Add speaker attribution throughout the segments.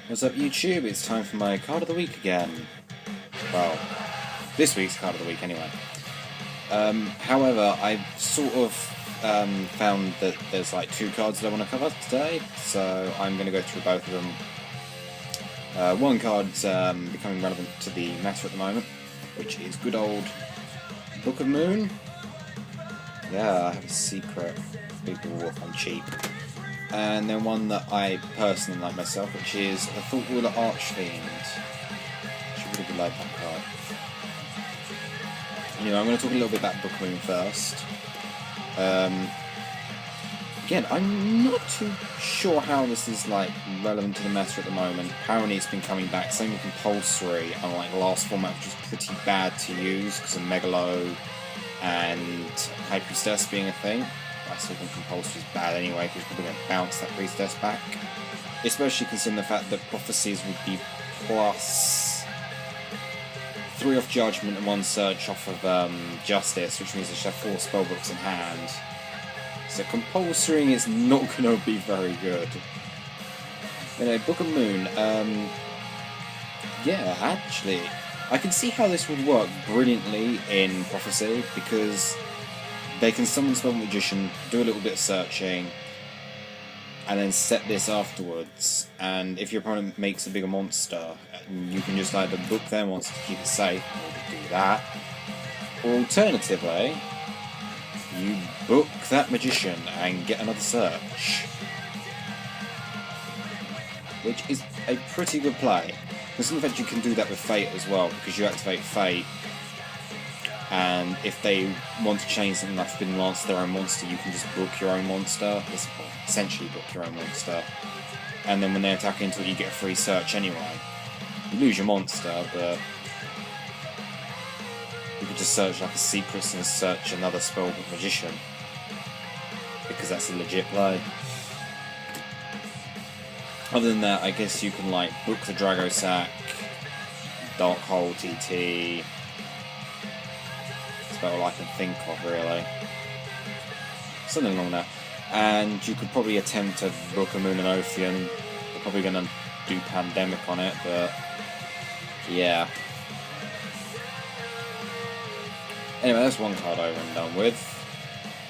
Speaker 1: What's up, YouTube? It's time for my card of the week again. Well, this week's card of the week anyway. However, I've sort of found that there's like two cards that I want to cover today, so I'm going to go through both of them. One card's becoming relevant to the meta at the moment, which is good old Book of Moon. Yeah, I have a secret. Big wolf, I'm cheap. And then one that I personally like myself, which is the Thought Ruler Archfiend. Should really like that card. Anyway, I'm going to talk a little bit about Book of Moon first. Again, I'm not too sure how this is like relevant to the meta at the moment. Apparently it's been coming back, same with Compulsory, unlike the last format, which was pretty bad to use because of Megalo and High Priestess being a thing. I still think Compulsory is bad anyway, because you're probably going to bounce that Priestess back. Especially considering the fact that Prophecies would be plus 3 off Judgment and 1 search off of Justice, which means they should have 4 spellbooks in hand. So Compulsory is not going to be very good. Anyway, Book of Moon, yeah, actually, I can see how this would work brilliantly in Prophecy, because they can summon Spell Magician, do a little bit of searching, and then set this afterwards. And if your opponent makes a bigger monster, you can just either book their monster to keep it safe, in order to do that, or alternatively, you book that Magician and get another search. Which is a pretty good play. Because in fact you can do that with Fate as well, because you activate Fate, and if they want to change something like Forbidden Lance to their own monster, you can just book your own monster. It's essentially book your own monster. And then when they attack into it, you get a free search anyway. You lose your monster, but you could just search like a Secrets and search another Spellbook Magician, because that's a legit play. Other than that, I guess you can like book the Drago Sack, Dark Hole TT. That's about all I can think of, really. Something along that. And you could probably attempt to book a Moon and Othean. They're probably going to do Pandemic on it, but yeah. Anyway, that's one card over and done with.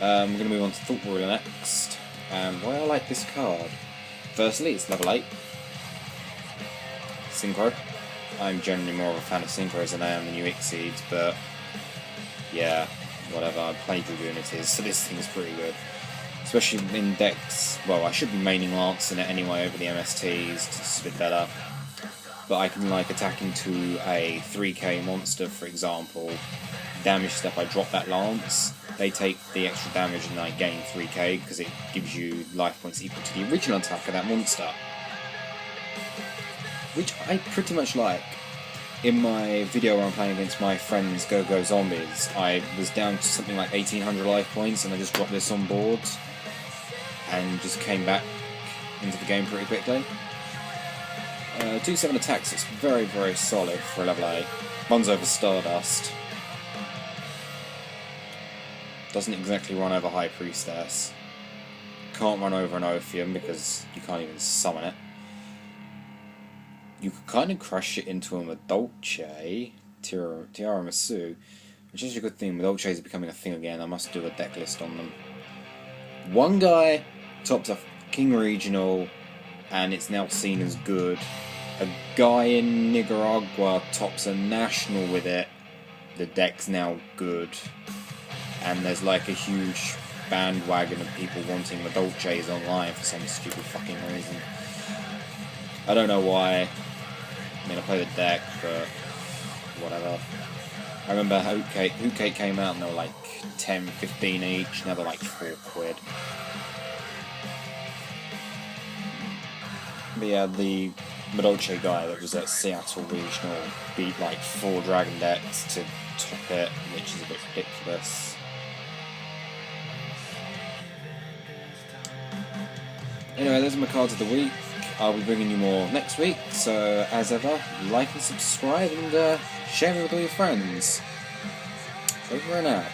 Speaker 1: We're going to move on to Thought Ruler next. And why I like this card. Firstly, it's level 8. Synchro. I'm generally more of a fan of Synchros than I am the new Exceeds, but yeah, whatever. I play Dragoonities, so this thing's pretty good. Especially in decks, well, I should be maining Lance in it anyway over the MSTs, it's a bit better. But I can like attack into a 3k monster, for example, damage step, I drop that Lance, they take the extra damage and I gain 3k because it gives you life points equal to the original attack of that monster. Which I pretty much like. In my video where I'm playing against my friends Go-Go Zombies, I was down to something like 1800 life points and I just dropped this on board and just came back into the game pretty quickly. 2-7 attacks, it's very, very solid for a level 8. Runs over Stardust. Doesn't exactly run over High Priestess. Can't run over an Othean because you can't even summon it. You could kind of crush it into a Madolche, Tiramisu, which is a good thing. Madolches are becoming a thing again. I must do a deck list on them. One guy tops a King Regional, and it's now seen as good. A guy in Nicaragua tops a National with it. The deck's now good. And there's like a huge bandwagon of people wanting Madolches online for some stupid fucking reason. I don't know why. I mean, I play the deck, but whatever. I remember Hootcake came out and they were like 10, 15 each, now they're like 4 quid. But yeah, the Madolche guy that was at Seattle Regional beat like 4 Dragon decks to top it, which is a bit ridiculous. Anyway, those are my cards of the week. I'll be bringing you more next week, so as ever, like and subscribe and share it with all your friends. Over and out.